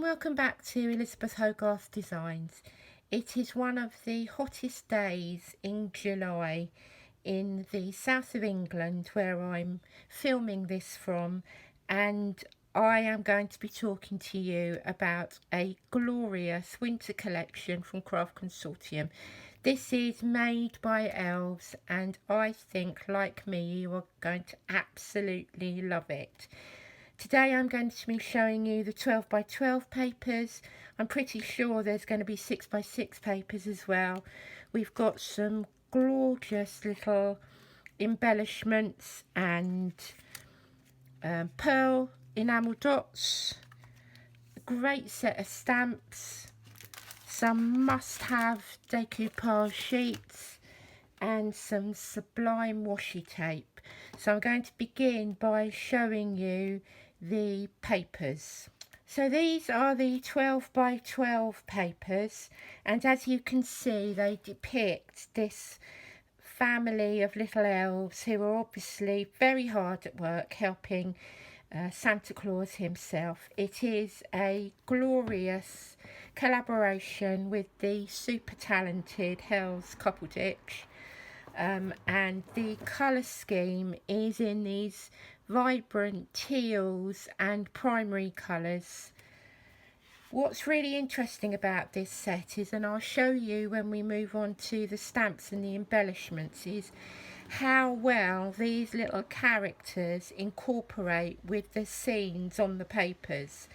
and welcome back to Elisabeth Hogarth Designs. It is one of the hottest days in July in the south of England where I'm filming this from, and I am going to be talking to you about a glorious winter collection from Craft Consortium. This is made by Elves, and I think, like me, you are going to absolutely love it. Today I'm going to be showing you the 12 by 12 papers. I'm pretty sure there's going to be 6 by 6 papers as well. We've got some gorgeous little embellishments and pearl enamel dots, a great set of stamps, some must-have decoupage sheets, and some sublime washi tape. So I'm going to begin by showing you the papers. So these are the 12 by 12 papers, and as you can see they depict this family of little elves who are obviously very hard at work helping Santa Claus himself. It is a glorious collaboration with the super talented Helz Cuppleditch. And the colour scheme is in these vibrant teals and primary colours. What's really interesting about this set is, and I'll show you when we move on to the stamps and the embellishments, is how well these little characters incorporate with the scenes on the papers.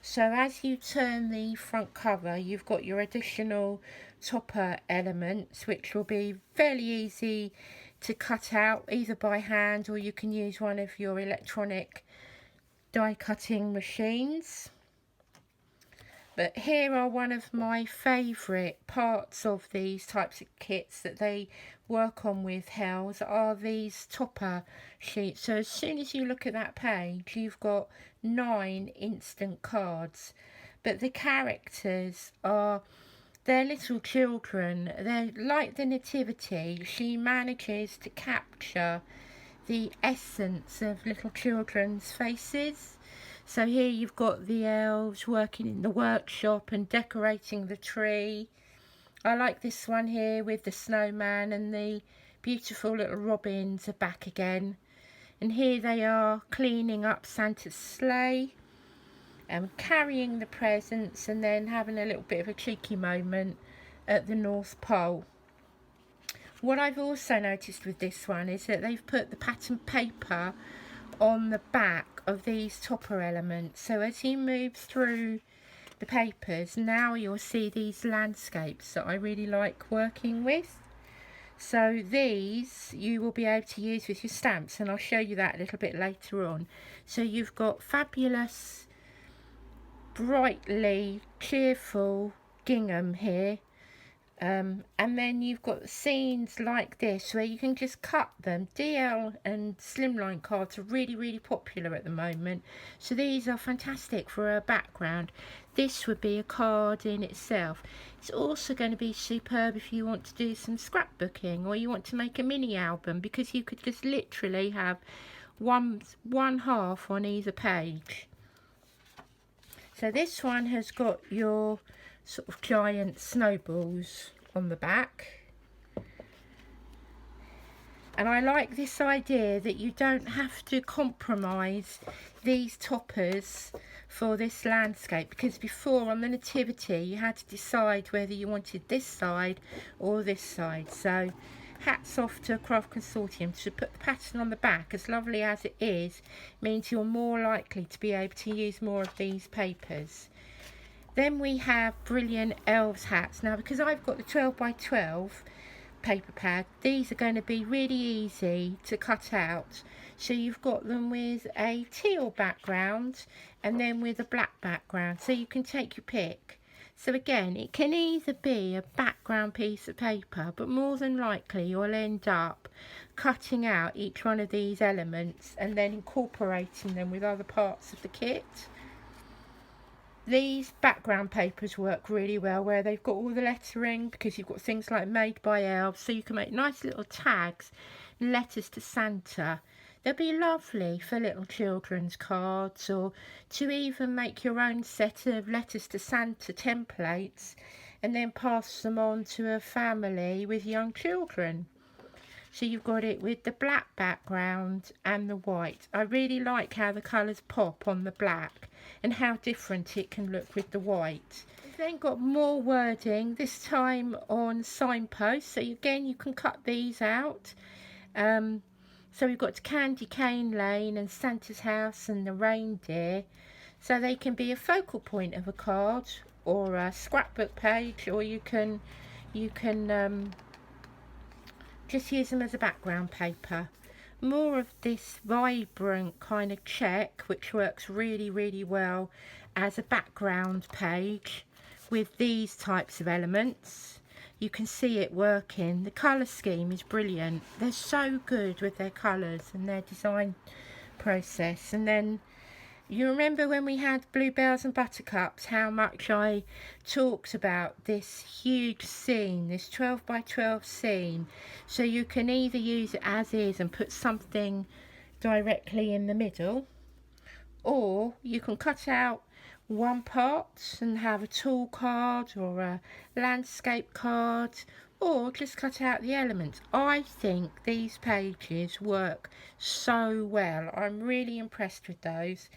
So as you turn the front cover, you've got your additional topper elements, which will be fairly easy to cut out either by hand, or you can use one of your electronic die cutting machines. But here are one of my favourite parts of these types of kits that they work on with Helz are these topper sheets. So as soon as you look at that page, you've got 9 instant cards. But the characters are, they're little children. They're like the Nativity. She manages to capture the essence of little children's faces. So here you've got the elves working in the workshop and decorating the tree. I like this one here with the snowman, and the beautiful little robins are back again. And here they are cleaning up Santa's sleigh and carrying the presents, and then having a little bit of a cheeky moment at the North Pole. What I've also noticed with this one is that they've put the pattern paper on the back of these topper elements, so as you move through the papers now you'll see these landscapes that I really like working with. So these you will be able to use with your stamps, and I'll show you that a little bit later on. So you've got fabulous brightly cheerful gingham here, and then you've got scenes like this where you can just cut them. DL and slimline cards are really popular at the moment, so these are fantastic for a background. This would be a card in itself. It's also going to be superb if you want to do some scrapbooking, or you want to make a mini album, because you could just literally have one half on either page. So this one has got your sort of giant snowballs on the back, and I like this idea that you don't have to compromise these toppers for this landscape, because before on the Nativity you had to decide whether you wanted this side or this side. So hats off to Craft Consortium to put the pattern on the back. As lovely as it is, means you're more likely to be able to use more of these papers. Then we have brilliant elves hats. Now, because I've got the 12 by 12 paper pad, these are going to be really easy to cut out. So you've got them with a teal background and then with a black background, so you can take your pick. So again, it can either be a background piece of paper, but more than likely you'll end up cutting out each one of these elements and then incorporating them with other parts of the kit. These background papers work really well where they've got all the lettering, because you've got things like Made by Elves, so you can make nice little tags, letters to Santa. They'll be lovely for little children's cards, or to even make your own set of letters to Santa templates and then pass them on to a family with young children. So you've got it with the black background and the white. I really like how the colours pop on the black and how different it can look with the white. We've then got more wording, this time on signposts. So again, you can cut these out. So we've got Candy Cane Lane and Santa's House and the reindeer. So they can be a focal point of a card or a scrapbook page, or you can just use them as a background paper. More of this vibrant kind of check, which works really, really well as a background page with these types of elements. You can see it working. The colour scheme is brilliant. They're so good with their colours and their design process. And then you remember when we had Bluebells and Buttercups, how much I talked about this huge scene, this 12 by 12 scene. So you can either use it as is and put something directly in the middle, or you can cut out one part and have a tool card or a landscape card, or just cut out the elements. I think these pages work so well. I'm really impressed with those,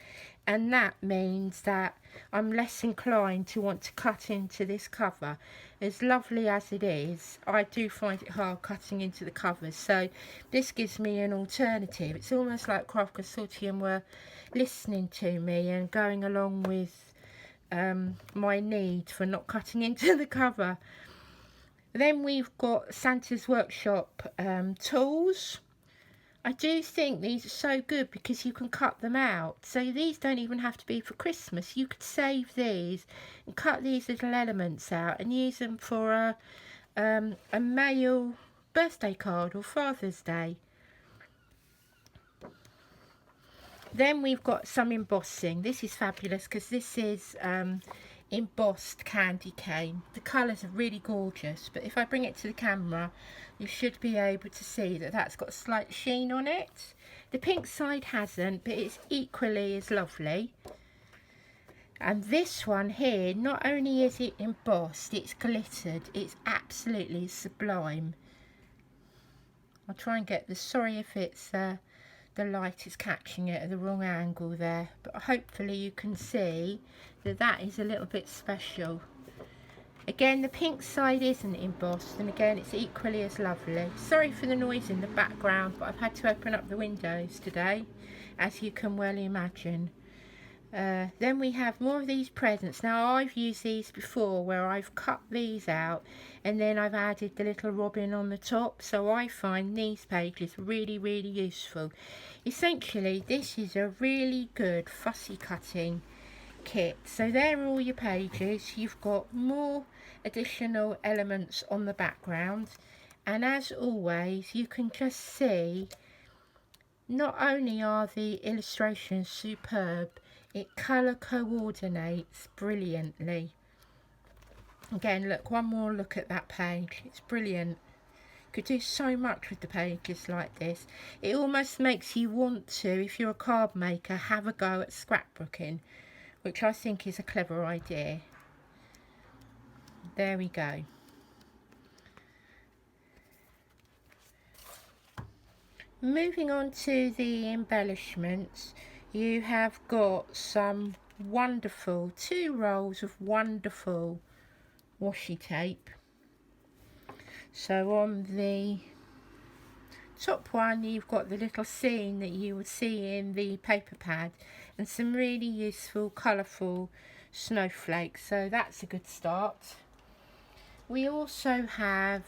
and that means that I'm less inclined to want to cut into this cover. As lovely as it is, I do find it hard cutting into the covers, so this gives me an alternative. It's almost like Craft Consortium were listening to me and going along with my need for not cutting into the cover. Then we've got Santa's Workshop tools. I do think these are so good because you can cut them out. So these don't even have to be for Christmas. You could save these and cut these little elements out and use them for a male birthday card or Father's Day. Then we've got some embossing. This is fabulous because this is embossed candy cane. The colours are really gorgeous, but if I bring it to the camera, you should be able to see that that's got a slight sheen on it. The pink side hasn't, but it's equally as lovely. And this one here, not only is it embossed, it's glittered. It's absolutely sublime. I'll try and get this. Sorry if it's the light is catching it at the wrong angle there, but hopefully you can see that that is a little bit special. Again, the pink side isn't embossed, and again it's equally as lovely. Sorry for the noise in the background, but I've had to open up the windows today, as you can well imagine. Then we have more of these presents. Now I've used these before where I've cut these out and then I've added the little robin on the top, so I find these pages really, really useful. Essentially this is a really good fussy cutting kit. So there are all your pages. You've got more additional elements on the background, and as always you can just see not only are the illustrations superb, it colour coordinates brilliantly. Again, look, one more look at that page. It's brilliant. Could do so much with the pages like this. It almost makes you want to, if you're a card maker, have a go at scrapbooking, which I think is a clever idea. There we go. Moving on to the embellishments, you have got some wonderful 2 rolls of wonderful washi tape. So on the top one you've got the little scene that you would see in the paper pad and some really useful colourful snowflakes, so that's a good start. We also have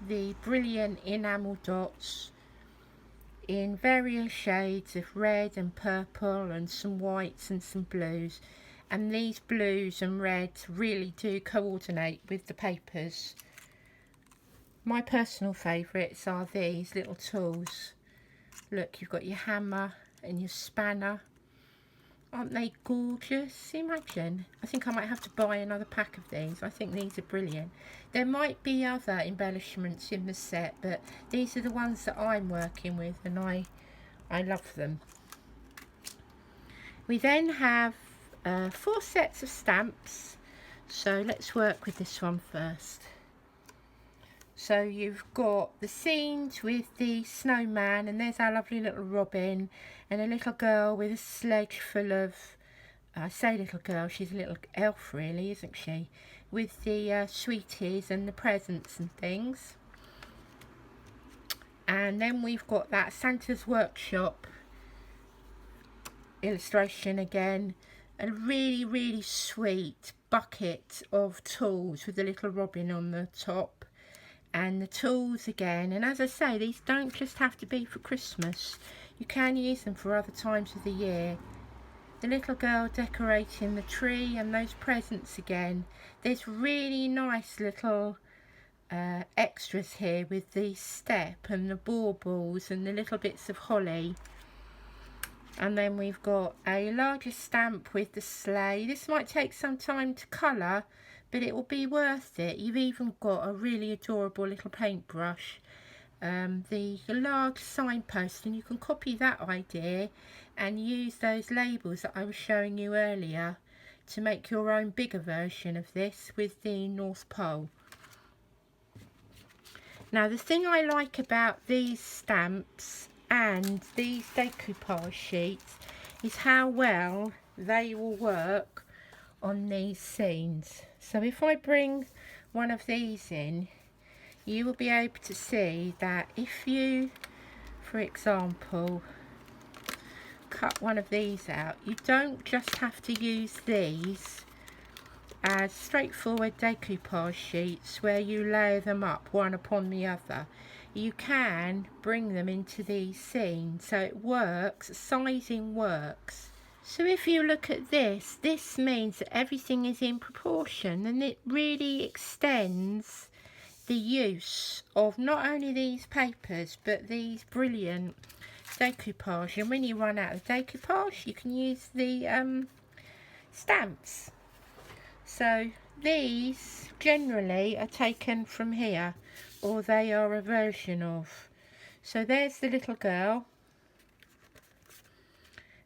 the brilliant enamel dots in various shades of red and purple and some whites and some blues, and these blues and reds really do coordinate with the papers. My personal favourites are these little tools. Look, you've got your hammer and your spanner. Aren't they gorgeous? Imagine. I think I might have to buy another pack of these. I think these are brilliant. There might be other embellishments in the set, but these are the ones that I'm working with and I I love them. We then have 4 sets of stamps, so let's work with this one first. So you've got the scenes with the snowman, and there's our lovely little robin, and a little girl with a sledge full of, I say little girl, she's a little elf really, isn't she? With the sweeties and the presents and things. And then we've got that Santa's Workshop illustration again, a really sweet bucket of tools with a little robin on the top, and the tools again. And as I say, these don't just have to be for Christmas, you can use them for other times of the year. The little girl decorating the tree, and those presents again. There's really nice little extras here with the step and the baubles and the little bits of holly. And then we've got a larger stamp with the sleigh. This might take some time to colour, but it will be worth it. You've even got a really adorable little paintbrush. The large signpost, and you can copy that idea and use those labels that I was showing you earlier to make your own bigger version of this with the North Pole. Now, the thing I like about these stamps and these decoupage sheets is how well they will work on these scenes. So if I bring one of these in, you will be able to see that if you, for example, cut one of these out, you don't just have to use these as straightforward decoupage sheets where you layer them up one upon the other. You can bring them into these scenes, so it works, sizing works. So if you look at this, this means that everything is in proportion, and it really extends the use of not only these papers but these brilliant decoupage. And when you run out of decoupage, you can use the stamps. So these generally are taken from here, or they are a version of. So there's the little girl.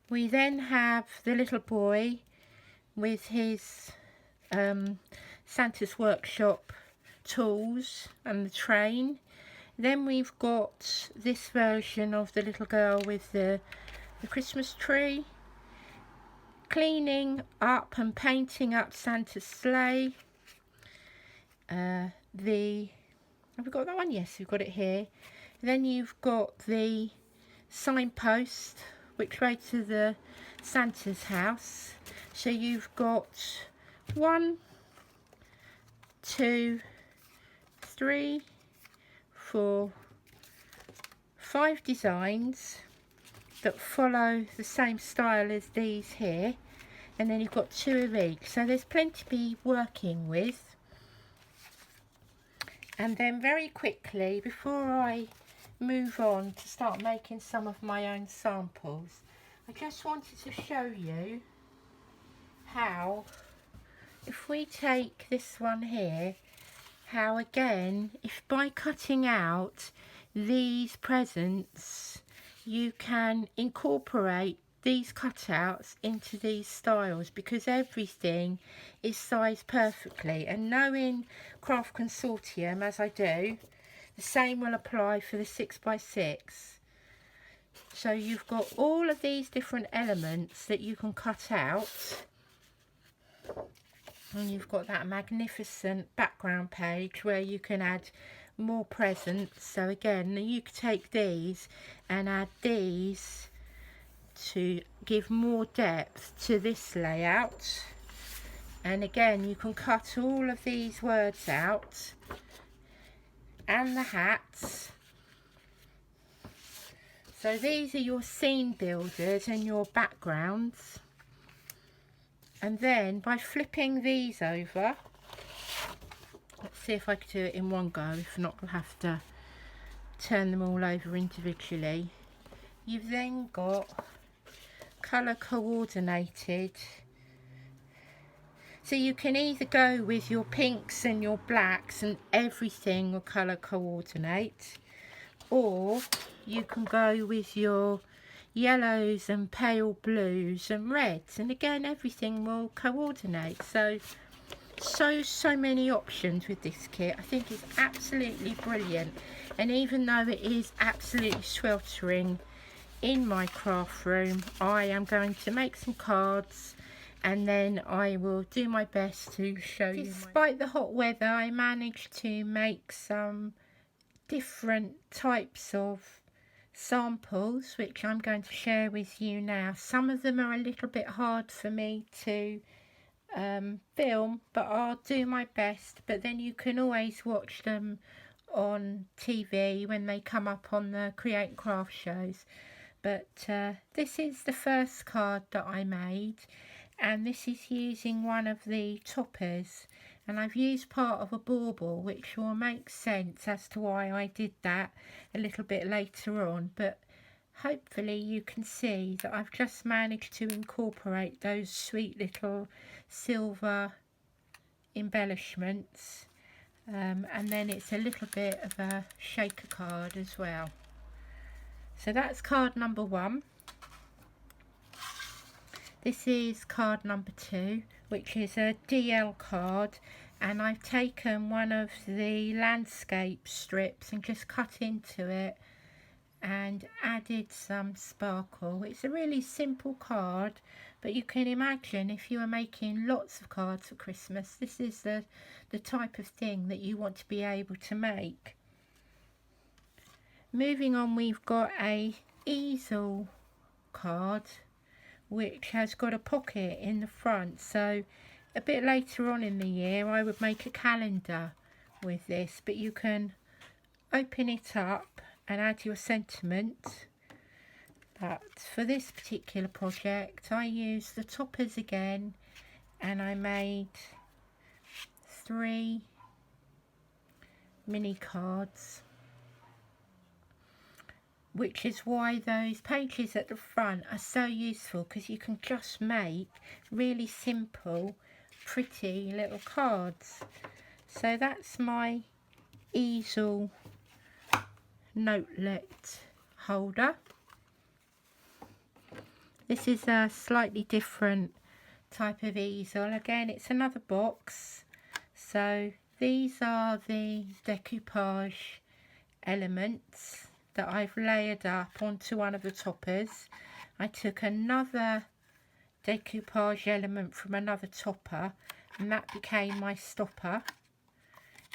We then have the little boy with his Santa's Workshop tools and the train. Then we've got this version of the little girl with the Christmas tree, cleaning up and painting up Santa's sleigh. Have we got that one? Yes, we've got it here. Then you've got the signpost which way to the Santa's house. So you've got 1, 2, 3, 4, 5 designs that follow the same style as these here, and then you've got 2 of each, so there's plenty to be working with. And then very quickly, before I move on to start making some of my own samples, I just wanted to show you how, if we take this one here, how again, if by cutting out these presents, you can incorporate these cutouts into these styles, because everything is sized perfectly. And knowing Craft Consortium as I do, the same will apply for the 6x6. So you've got all of these different elements that you can cut out, and you've got that magnificent background page where you can add more presents. So again, you could take these and add these to give more depth to this layout. And again, you can cut all of these words out and the hats. So these are your scene builders and your backgrounds. And then by flipping these over, let's see if I can do it in one go. If not, we'll have to turn them all over individually. You've then got colour coordinated. So you can either go with your pinks and your blacks and everything will colour coordinate, or you can go with your yellows and pale blues and reds, and again everything will coordinate. So many options with this kit. I think it's absolutely brilliant, and even though it is absolutely sweltering in my craft room, I am going to make some cards and then I will do my best to show you. Despite the hot weather, I managed to make some different types of samples which I'm going to share with you now. Some of them are a little bit hard for me to film, but I'll do my best. But then you can always watch them on TV when they come up on the Create and Craft shows. But this is the first card that I made, and this is using one of the toppers, and I've used part of a bauble, which will make sense as to why I did that a little bit later on. But hopefully you can see that I've just managed to incorporate those sweet little silver embellishments, and then it's a little bit of a shaker card as well. So that's card number 1. This is card number 2, which is a DL card, and I've taken one of the landscape strips and just cut into it and added some sparkle. It's a really simple card, but you can imagine if you are making lots of cards for Christmas, this is the type of thing that you want to be able to make. Moving on, we've got a easel card which has got a pocket in the front, so a bit later on in the year I would make a calendar with this, but you can open it up and add your sentiment. But for this particular project I used the toppers again, and I made 3 mini cards, which is why those pages at the front are so useful, because you can just make really simple pretty little cards. So that's my easel notelet holder. This is a slightly different type of easel. Again, it's another box. So these are the decoupage elements that I've layered up onto one of the toppers. I took another decoupage element from another topper, and that became my stopper.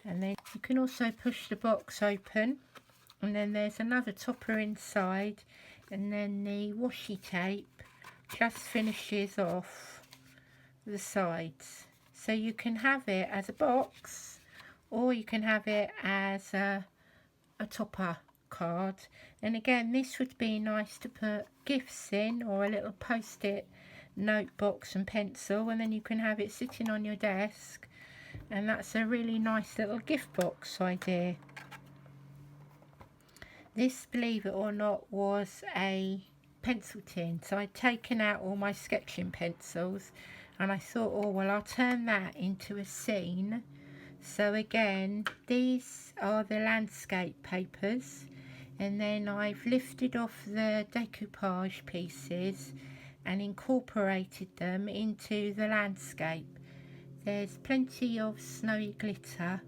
And then you can also push the box open, and then there's another topper inside, and then the washi tape just finishes off the sides. So you can have it as a box, or you can have it as a topper card. And again, this would be nice to put gifts in, or a little post-it note box and pencil, and then you can have it sitting on your desk, and that's a really nice little gift box idea. This, believe it or not, was a pencil tin, so I'd taken out all my sketching pencils, and I thought, oh well, I'll turn that into a scene. So again, these are the landscape papers, and then I've lifted off the decoupage pieces and incorporated them into the landscape. There's plenty of snowy glitter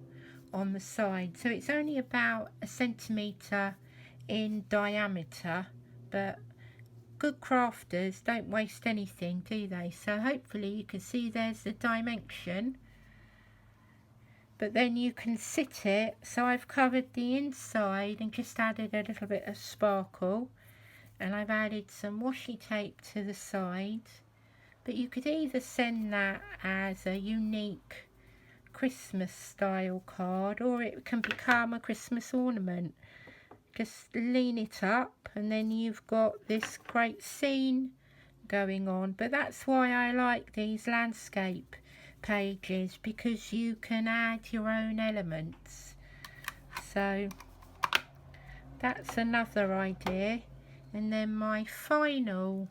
on the side, so it's only about 1 centimetre in diameter, but good crafters don't waste anything, do they? So hopefully you can see there's the dimension, but then you can sit it. So I've covered the inside and just added a little bit of sparkle, and I've added some washi tape to the side. But you could either send that as a unique Christmas style card, or it can become a Christmas ornament. Just lean it up, and then you've got this great scene going on. But that's why I like these landscape pages, because you can add your own elements. So that's another idea. And then my final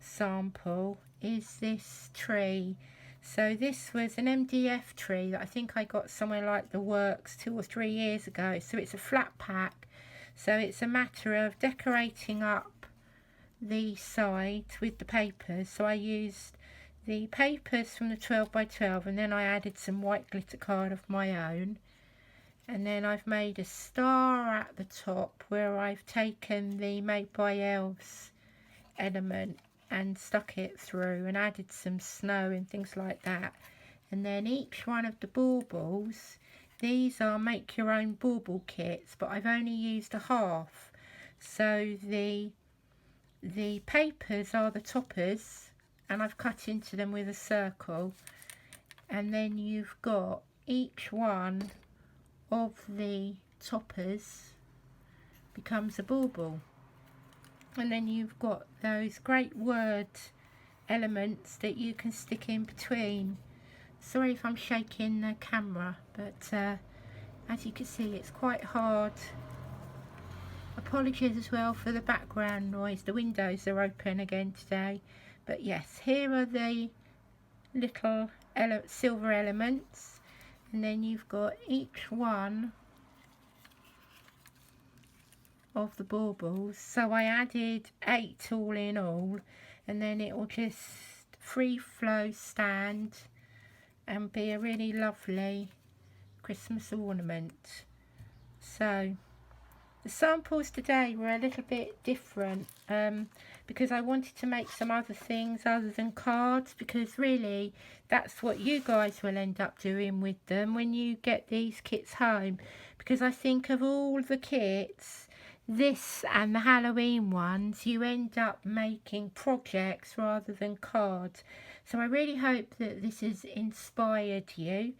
sample is this tree. So this was an MDF tree that I think I got somewhere like the Works 2 or 3 years ago. So it's a flat pack, so it's a matter of decorating up the sides with the papers. So I used the papers from the 12 by 12 and then I added some white glitter card of my own. And then I've made a star at the top where I've taken the Made by Elves element and stuck it through and added some snow and things like that. And then each one of the baubles, these are make your own bauble kits, but I've only used a half. So the papers are the toppers and I've cut into them with a circle, and then you've got each one of the toppers becomes a bauble, and then you've got those great word elements that you can stick in between. Sorry if I'm shaking the camera, but as you can see it's quite hard. Apologies as well for the background noise, the windows are open again today. But yes, here are the little silver elements, and then you've got each one of the baubles. So I added 8 all in all, and then it will just free flow stand and be a really lovely Christmas ornament. So the samples today were a little bit different because I wanted to make some other things other than cards, because really that's what you guys will end up doing with them when you get these kits home. Because I think of all the kits, this and the Halloween ones, you end up making projects rather than cards. So I really hope that this has inspired you.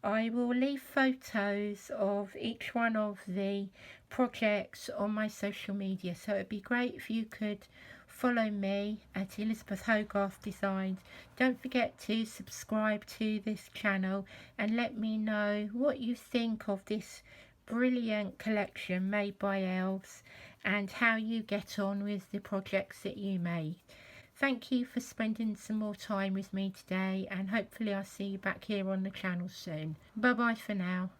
I will leave photos of each one of the projects on my social media, so it'd be great if you could follow me at Elisabeth Hogarth Designs. Don't forget to subscribe to this channel and let me know what you think of this brilliant collection made by elves and how you get on with the projects that you made. Thank you for spending some more time with me today, and hopefully I'll see you back here on the channel soon. Bye bye for now.